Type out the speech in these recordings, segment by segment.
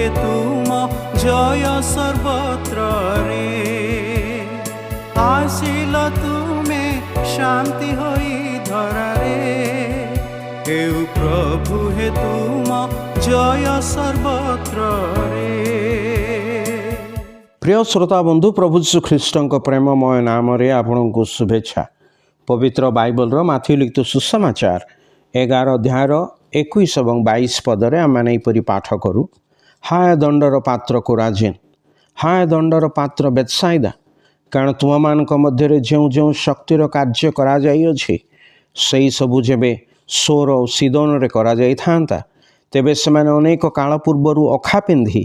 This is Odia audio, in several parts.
হে তুম জয় সর্বত্র রে। আসিল তুমে শান্তি হই ধরারে, হেউ প্রভু হে তুম জয় সর্বত্র রে। প্রিয় শ্ରୋତା ବନ୍ଧୁ, ପ୍ରଭୁ ଯୀଶୁ ଖ୍ରୀଷ୍ଟଙ୍କ ପ୍ରେମମୟ ନାମରେ ଆପଣଙ୍କୁ ଶୁଭେଚ୍ଛା। ପବିତ୍ର ବାଇବଲର ମାଥ୍ୟୁ ଲିଖିତ ସୁସମାଚାର 11 ଅଧ୍ୟାୟର 21 ଏବଂ 22 ପଦରେ ଆମମାନେ ଏହିପରି ପାଠ କରୁ। ହାୟ ଦଣ୍ଡର ପାତ୍ର କୋରାଜିନ୍, ହାୟ ଦଣ୍ଡର ପାତ୍ର ବେଥସାଇଦା, କାରଣ ତୁମମାନଙ୍କ ମଧ୍ୟରେ ଯେଉଁ ଯେଉଁ ଶକ୍ତିର କାର୍ଯ୍ୟ କରାଯାଇଅଛି ସେହି ସବୁ ଯେବେ ସୋର ଓ ସିଦୋନରେ କରାଯାଇଥାନ୍ତା, ତେବେ ସେମାନେ ଅନେକ କାଳ ପୂର୍ବରୁ ଅଖା ପିନ୍ଧି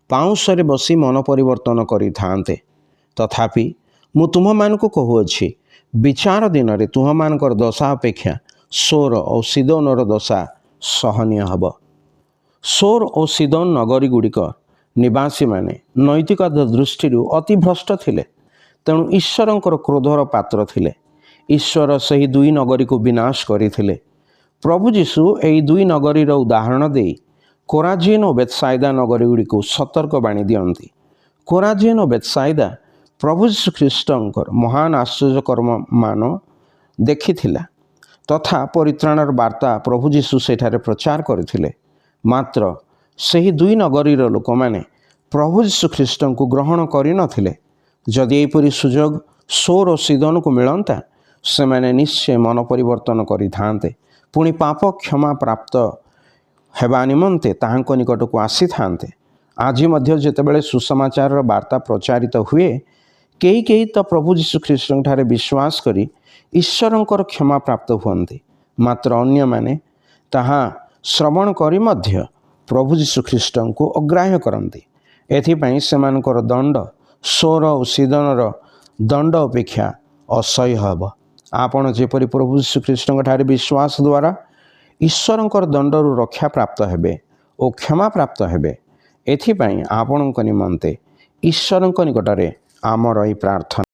ପାଉଁଶରେ ବସି ମନ ପରିବର୍ତ୍ତନ କରିଥାନ୍ତେ। ତଥାପି ମୁଁ ତୁମମାନଙ୍କୁ କହୁଅଛି, ବିଚାର ଦିନରେ ତୁମମାନଙ୍କର ଦଶା ଅପେକ୍ଷା ସୋର ଓ ସିଦୋନର ଦଶା ସହନୀୟ ହେବ। ସୋର ଓ ସିଦୋନ ନଗରୀ ଗୁଡ଼ିକ ନିବାସୀମାନେ ନୈତିକତା ଦୃଷ୍ଟିରୁ ଅତି ଭ୍ରଷ୍ଟ ଥିଲେ, ତେଣୁ ଈଶ୍ୱରଙ୍କର କ୍ରୋଧର ପାତ୍ର ଥିଲେ। ଈଶ୍ୱର ସେହି ଦୁଇ ନଗରୀକୁ ବିନାଶ କରିଥିଲେ। ପ୍ରଭୁ ଯୀଶୁ ଏହି ଦୁଇ ନଗରୀର ଉଦାହରଣ ଦେଇ କୋରାଜିନ୍ ଓ ବେଥସାଇଦା ନଗରୀ ଗୁଡ଼ିକୁ ସତର୍କ ବାଣୀ ଦିଅନ୍ତି। କୋରାଜିନ୍ ଓ ବେଥସାଇଦା ପ୍ରଭୁ ଯୀଶୁ ଖ୍ରୀଷ୍ଟଙ୍କର ମହାନ ଆଶ୍ଚର୍ଯ୍ୟକର୍ମମାନ ଦେଖିଥିଲା ତଥା ପରିତ୍ରାଣର ବାର୍ତ୍ତା ପ୍ରଭୁ ଯୀଶୁ ସେଠାରେ ପ୍ରଚାର କରିଥିଲେ। ମାତ୍ର ସେହି ଦୁଇ ନଗରୀର ଲୋକମାନେ ପ୍ରଭୁ ଯୀଶୁ ଖ୍ରୀଷ୍ଟଙ୍କୁ ଗ୍ରହଣ କରିନଥିଲେ। ଯଦି ଏହିପରି ସୁଯୋଗ ସୋର ଓ ସିଦୋନକୁ ମିଳନ୍ତା, ସେମାନେ ନିଶ୍ଚୟ ମନ ପରିବର୍ତ୍ତନ କରିଥାନ୍ତେ, ପୁଣି ପାପ କ୍ଷମା ପ୍ରାପ୍ତ ହେବା ନିମନ୍ତେ ତାହାଙ୍କ ନିକଟକୁ ଆସିଥାନ୍ତେ। ଆଜି ମଧ୍ୟ ଯେତେବେଳେ ସୁସମାଚାରର ବାର୍ତ୍ତା ପ୍ରଚାରିତ ହୁଏ, କେହି କେହି ତ ପ୍ରଭୁ ଯୀଶୁ ଖ୍ରୀଷ୍ଟଙ୍କଠାରେ ବିଶ୍ୱାସ କରି ଈଶ୍ୱରଙ୍କର କ୍ଷମା ପ୍ରାପ୍ତ ହୁଅନ୍ତି, ମାତ୍ର ଅନ୍ୟମାନେ ତାହା ଶ୍ରବଣ କରି ମଧ୍ୟ ପ୍ରଭୁ ଯୀଶୁ ଖ୍ରୀଷ୍ଟଙ୍କୁ ଅଗ୍ରାହ୍ୟ କରନ୍ତି। ଏଥିପାଇଁ ସେମାନଙ୍କର ଦଣ୍ଡ ସୋର ଓ ସିଦୋନର ଦଣ୍ଡ ଅପେକ୍ଷା ଅସହ୍ୟ ହେବ। ଆପଣ ଯେପରି ପ୍ରଭୁ ଯୀଶୁ ଖ୍ରୀଷ୍ଟଙ୍କଠାରେ ବିଶ୍ୱାସ ଦ୍ୱାରା ଈଶ୍ୱରଙ୍କର ଦଣ୍ଡରୁ ରକ୍ଷା ପ୍ରାପ୍ତ ହେବେ ଓ କ୍ଷମା ପ୍ରାପ୍ତ ହେବେ, ଏଥିପାଇଁ ଆପଣଙ୍କ ନିମନ୍ତେ ଈଶ୍ୱରଙ୍କ ନିକଟରେ ଆମର ଏହି ପ୍ରାର୍ଥନା।